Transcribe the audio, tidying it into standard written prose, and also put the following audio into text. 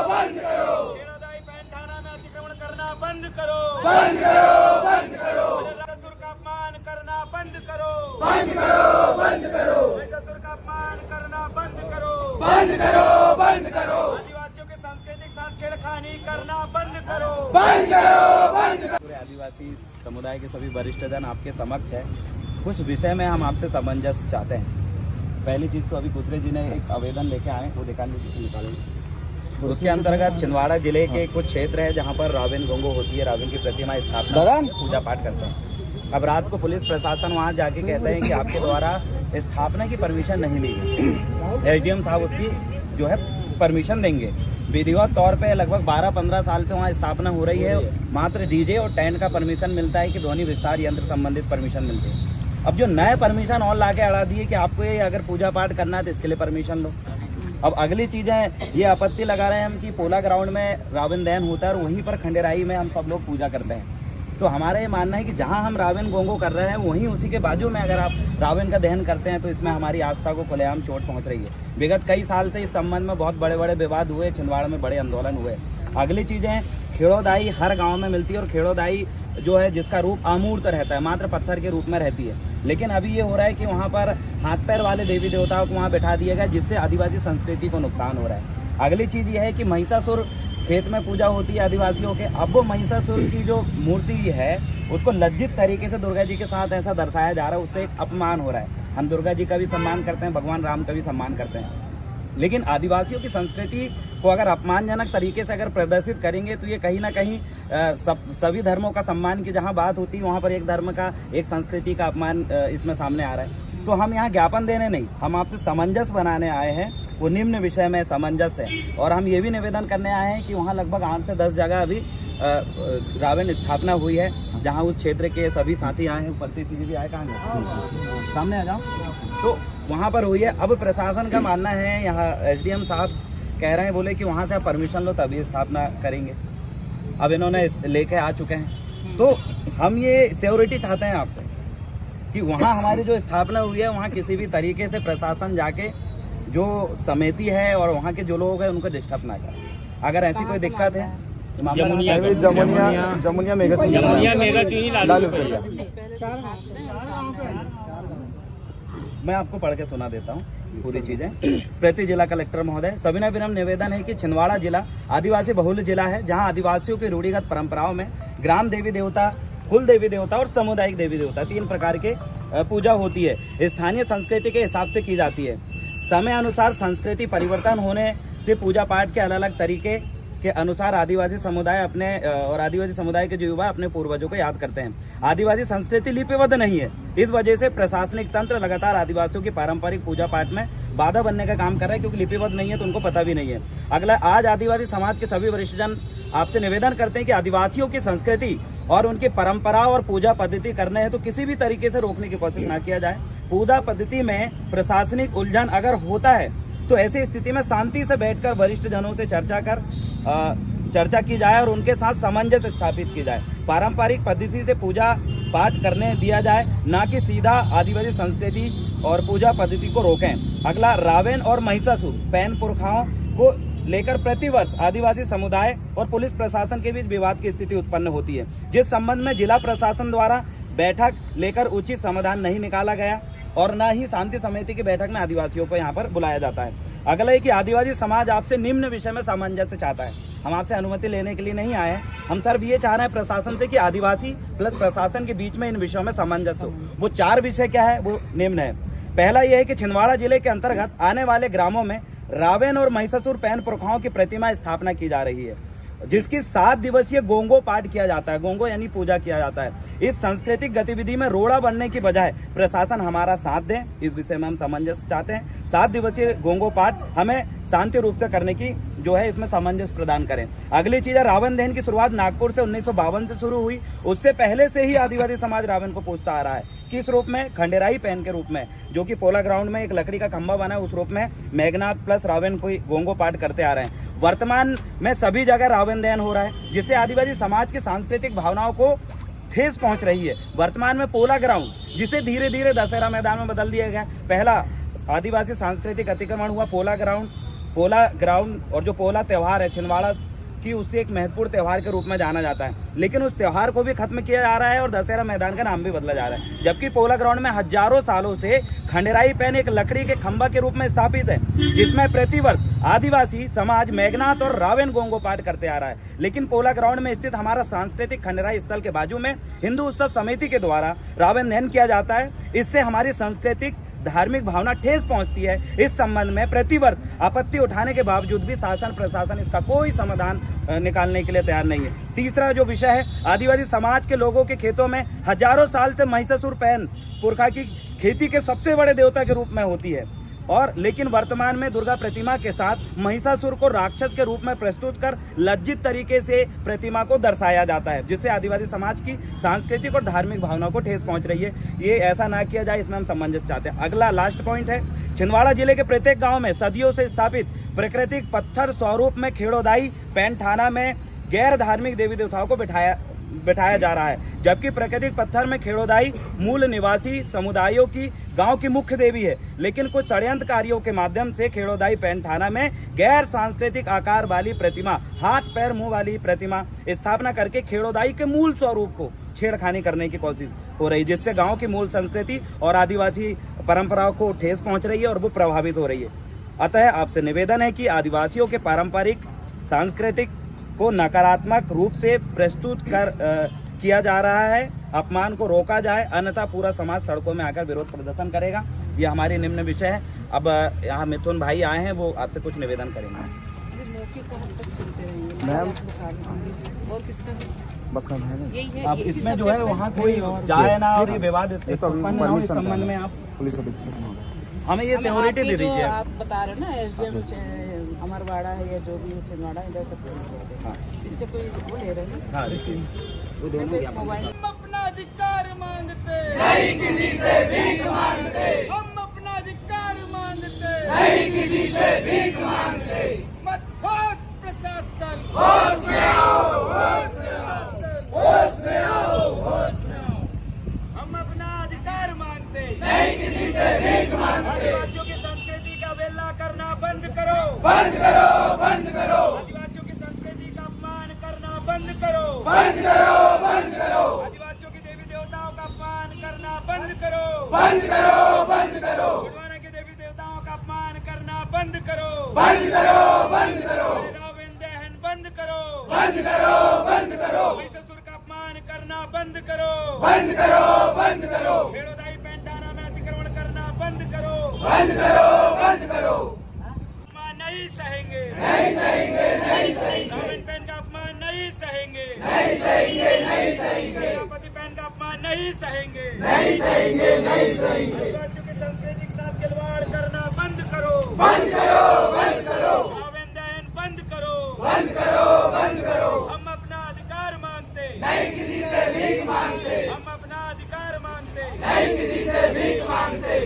बंद करो। खेड़ोदाई पैंठाना में अतिक्रमण करना बंद करो। बंद करो, बंद करो। महिषासुर का अपमान करना बंद करो। बंद करो, बंद करो। महिषासुर का अपमान करना बंद करो। बंद करो, बंद करो। आदिवासियों के सांस्कृतिक साथ छेड़खानी करना बंद करो। बंद करो, बंद करो। पूरे आदिवासी समुदाय के सभी वरिष्ठजन आपके समक्ष है। कुछ विषय में हम आपसे सामंजस्य चाहते हैं। पहली चीज तो अभी दूसरे जी ने एक आवेदन लेके आए, वो निकालेंगे। उसके अंतर्गत छिंदवाड़ा जिले के कुछ क्षेत्र है जहाँ पर रावण गोंगो होती है, रावण की प्रतिमा स्थापना पूजा पाठ करते हैं। अब रात को पुलिस प्रशासन वहाँ जाके कहते हैं कि आपके द्वारा स्थापना की परमिशन नहीं ली गई। एसडीएम साहब उसकी जो है परमिशन देंगे। विधिवत तौर पे लगभग 12-15 साल से वहाँ स्थापना हो रही है। मात्र डीजे और टेंट का परमिशन मिलता है कि ध्वनि विस्तार यंत्र संबंधित परमिशन मिलती है। अब जो नए परमिशन और लाके अड़ा दिए कि आपको ये अगर पूजा पाठ करना है तो इसके लिए परमिशन लो। अब अगली चीजें ये आपत्ति लगा रहे हैं हम कि पोला ग्राउंड में रावण दहन होता है और वहीं पर खंडेराई में हम सब लोग पूजा करते हैं। तो हमारा ये मानना है कि जहां हम रावण गोंगो कर रहे हैं वहीं उसी के बाजू में अगर आप रावण का दहन करते हैं तो इसमें हमारी आस्था को खुलेआम चोट पहुंच रही है। विगत कई साल से इस संबंध में बहुत बड़े बड़े विवाद हुए, छिंदवाड़ा में बड़े आंदोलन हुए। अगली चीजें, खेड़ोदाई हर गाँव में मिलती है और खेड़ोदाई जो है जिसका रूप अमूर्त रहता है, मात्र पत्थर के रूप में रहती है। लेकिन अभी ये हो रहा है कि वहाँ पर हाथ पैर वाले देवी देवताओं को वहाँ बैठा दिया गया, जिससे आदिवासी संस्कृति को नुकसान हो रहा है। अगली चीज ये है कि महिषासुर खेत में पूजा होती है आदिवासियों के। अब वो महिषासुर की जो मूर्ति है उसको लज्जित तरीके से दुर्गा जी के साथ ऐसा दर्शाया जा रहा है, उससे एक अपमान हो रहा है। हम दुर्गा जी का भी सम्मान करते हैं, भगवान राम का भी सम्मान करते हैं, लेकिन आदिवासियों की संस्कृति को अगर अपमानजनक तरीके से अगर प्रदर्शित करेंगे तो ये कहीं ना कहीं सभी धर्मों का सम्मान की जहाँ बात होती है वहाँ पर एक धर्म का, एक संस्कृति का अपमान इसमें सामने आ रहा है। तो हम यहाँ ज्ञापन देने नहीं, हम आपसे सामंजस्य बनाने आए हैं। वो निम्न विषय में सामंजस्य है और हम ये भी निवेदन करने आए हैं कि वहाँ लगभग 8 से 10 जगह अभी रावण स्थापना हुई है, जहाँ उस क्षेत्र के सभी साथी आए हैं। उपस्थित भी आए, कहाँ सामने आ जाओ। तो वहाँ पर हुई है। अब प्रशासन का मानना है, यहाँ एसडीएम साहब कह रहे हैं, बोले कि वहाँ से आप परमिशन लो तभी स्थापना करेंगे। अब इन्होंने लेके आ चुके हैं। तो हम ये सिक्योरिटी चाहते हैं आपसे कि वहाँ हमारी जो स्थापना हुई है वहाँ किसी भी तरीके से प्रशासन जाके जो समिति है और वहाँ के जो लोग हैं उनको डिस्टर्ब ना करें। अगर ऐसी कोई दिक्कत है, जमुनिया मैं आपको पढ़ के सुना देता हूँ पूरी चीजें। प्रति जिला कलेक्टर महोदय, सविनय विनम्र निवेदन है कि छिंदवाड़ा जिला आदिवासी बहुल जिला है, जहाँ आदिवासियों की रूढ़िगत परंपराओं में ग्राम देवी देवता, कुल देवी देवता और सामुदायिक देवी देवता 3 प्रकार के पूजा होती है। स्थानीय संस्कृति के हिसाब से की जाती है। समय अनुसार संस्कृति परिवर्तन होने से पूजा पाठ के अलग अलग तरीके के अनुसार आदिवासी समुदाय अपने और आदिवासी समुदाय के जो युवा अपने पूर्वजों को याद करते हैं। आदिवासी संस्कृति लिपिबद्ध नहीं है, इस वजह से प्रशासनिक तंत्र लगातार आदिवासियों की पारंपरिक पूजा पाठ में बाधा बनने का काम कर रहा है, क्योंकि लिपिबद्ध नहीं है तो उनको पता भी नहीं है। अगला, आज आदिवासी समाज के सभी वरिष्ठजन आपसे निवेदन करते हैं कि आदिवासियों की संस्कृति और उनकी परंपरा और पूजा पद्धति करने हैं तो किसी भी तरीके से रोकने की कोशिश न किया जाए। पूजा पद्धति में प्रशासनिक उलझन अगर होता है तो ऐसी स्थिति में शांति से बैठकर वरिष्ठ जनों से चर्चा की जाए और उनके साथ सामंजस्य स्थापित की जाए। पारंपरिक पद्धति से पूजा पाठ करने दिया जाए, ना कि सीधा आदिवासी संस्कृति और पूजा पद्धति को रोकें। अगला, रावण और महिषासुर पैन पुरखाओं को लेकर प्रतिवर्ष आदिवासी समुदाय और पुलिस प्रशासन के बीच विवाद की स्थिति उत्पन्न होती है, जिस संबंध में जिला प्रशासन द्वारा बैठक लेकर उचित समाधान नहीं निकाला गया और न ही शांति समिति की बैठक में आदिवासियों को यहाँ पर बुलाया जाता है। अगला है कि आदिवासी समाज आपसे निम्न विषय में सामंजस्य चाहता है। हम आपसे अनुमति लेने के लिए नहीं आए हैं, हम सिर्फ ये चाह रहे हैं प्रशासन से कि आदिवासी प्लस प्रशासन के बीच में इन विषयों में सामंजस्य हो। वो 4 विषय क्या है, वो निम्न है। पहला यह है कि छिंदवाड़ा जिले के अंतर्गत आने वाले ग्रामों में रावण और महिषासुर पैन पुरखाओं की प्रतिमा स्थापना की जा रही है, जिसकी 7 दिवसीय गोंगो पाठ किया जाता है। गोंगो यानी पूजा किया जाता है। इस सांस्कृतिक गतिविधि में रोड़ा बनने की बजाय प्रशासन हमारा साथ दें, इस विषय में हम सामंजस्य चाहते हैं। 7 दिवसीय गोंगो पाठ हमें शांति रूप से करने की जो है इसमें सामंजस्य प्रदान करें। अगली चीज है, रावण दहन की शुरुआत नागपुर से 1952 से शुरू हुई। उससे पहले से ही आदिवासी समाज रावण को पूजता आ रहा है। किस रूप में? खंडेराई पैन के रूप में, जो कि पोला ग्राउंड में एक लकड़ी का खंभा बना है, उस रूप में मेघनाथ प्लस रावण को गोंगो पाठ करते आ रहे हैं। वर्तमान में सभी जगह रावण दहन हो रहा है, जिससे आदिवासी समाज की सांस्कृतिक भावनाओं को ठेस पहुंच रही है। वर्तमान में पोला ग्राउंड, जिसे धीरे धीरे दशहरा मैदान में बदल दिया गया, पहला आदिवासी सांस्कृतिक अतिक्रमण हुआ पोला ग्राउंड, पोला ग्राउंड और जो पोला त्यौहार है छिंदवाड़ा की, उससे एक महत्वपूर्ण त्यौहार के रूप में जाना जाता है, लेकिन उस त्यौहार को भी खत्म किया जा रहा है और दशहरा मैदान का नाम भी बदला जा रहा है। जबकि पोला ग्राउंड में हजारों सालों से खंडेराई पेन एक लकड़ी के खंभा के रूप में स्थापित है, जिसमें प्रतिवर्ष आदिवासी समाज मेघनाथ और रावण गोंगो पाठ करते आ रहा है। लेकिन पोला ग्राउंड में स्थित हमारा सांस्कृतिक खंडेराई स्थल के बाजू में हिंदू उत्सव समिति के द्वारा रावण दहन किया जाता है। इससे हमारी सांस्कृतिक धार्मिक भावना ठेस पहुंचती है। इस संबंध में प्रतिवर्ष आपत्ति उठाने के बावजूद भी शासन प्रशासन इसका कोई समाधान निकालने के लिए तैयार नहीं है। तीसरा जो विषय है, आदिवासी समाज के लोगों के खेतों में हजारों साल से महिषासुर पैन पुरखा की खेती के सबसे बड़े देवता के रूप में होती है, और लेकिन वर्तमान में दुर्गा प्रतिमा के साथ महिषासुर को राक्षस के रूप में प्रस्तुत कर लज्जित तरीके से प्रतिमा को दर्शाया जाता है, जिससे आदिवासी समाज की सांस्कृतिक और धार्मिक भावना को ठेस पहुंच रही है। ये ऐसा ना किया जाए, इसमें हम सामंजस्य चाहते हैं। अगला लास्ट पॉइंट है, छिंदवाड़ा जिले के प्रत्येक गांव में सदियों से स्थापित प्राकृतिक पत्थर स्वरूप में खेड़ोदाई पैन थाना में गैर धार्मिक देवी देवताओं को बैठाया जा रहा है, जबकि प्राकृतिक पत्थर में खेड़ोदाई मूल निवासी समुदायों की गांव की मुख्य देवी है। लेकिन कुछ षड्यंत्रकारियों के माध्यम से खेड़ोदाई पैन थाना में गैर सांस्कृतिक आकार वाली प्रतिमा, हाथ पैर मुंह वाली प्रतिमा स्थापना करके खेड़ोदाई के मूल स्वरूप को छेड़खानी करने की कोशिश हो रही है, जिससे गांव की मूल संस्कृति और आदिवासी परंपराओं को ठेस पहुंच रही है और वो प्रभावित हो रही है। अतः आपसे निवेदन है कि आदिवासियों के पारंपरिक सांस्कृतिक को नकारात्मक रूप से प्रस्तुत किया जा रहा है, अपमान को रोका जाए, अन्यथा पूरा समाज सड़कों में आकर विरोध प्रदर्शन करेगा। ये हमारी निम्न विषय है। अब यहाँ मिथुन भाई आए हैं, वो आपसे कुछ निवेदन करेंगे। मैम अब इसमें जो है वहाँ कोई जाए ना और ये विवाद उत्पन्न ना हो, इस संबंध में आप पुलिस अधीक्षक हमें ये सिक्योरिटी दे दीजिए। आप बता रहे हो ना एसडीएम अमरवाड़ा है या जो भी है छिंदवाड़ा, इधर सब हाँ। इसके कोई वो ले रहे हैं ना? हाँ, वो दोनों यहाँ पर। मोबाइल हम अपना अधिकार मांगते नहीं किसी से भीख मांगते, हम अपना अधिकार मांगते नहीं किसी से भीख मांगते। मत होश प्रशासन, होश में आओ, होश में आओ, होश में आओ, होश में आओ। हम अपना अधिकार मांगते नहीं किसी से भीख मांगते। आदिवासियों की संस्कृति का वेला करना बंद करो, बंद करो, बंद करो, आदिवासियों की संस्कृति का अपमान करना बंद करो, बंद करो, बंद करो, आदिवासियों की देवी देवताओं का अपमान करना बंद करो, बंद करो, बंद करो, गुरुवाना के देवी देवताओं का अपमान करना बंद करो, बंद करो, बंद करो, रावण दहन बंद करो, बंद करो, बंद करो, महिषासुर का अपमान करना बंद करो, बंद करो, बंद करो, खेड़ोदाई पेंटाना में अतिक्रमण करना बंद करो, बंद करो, बंद करो। अपमान नहीं सहेंगे, नहीं सहेंगे, नहीं सहेंगे, रावण पेन का अपमान नहीं सहेंगे, नहीं सहेंगे, नहीं सहेंगे, सेनापति पेन का अपमान नहीं सहेंगे, नहीं सहेंगे, नहीं सहेंगे। आदिवासियों की संस्कृति के साथ खिलवाड़ करना बंद करो, बंद करो, बंद करो, रावण दहन बंद करो, बंद करो, बंद करो। हम अपना अधिकार मांगते नहीं किसी से भीख मांगते, हम अपना अधिकार मांगते नहीं किसी से भीख मांगते।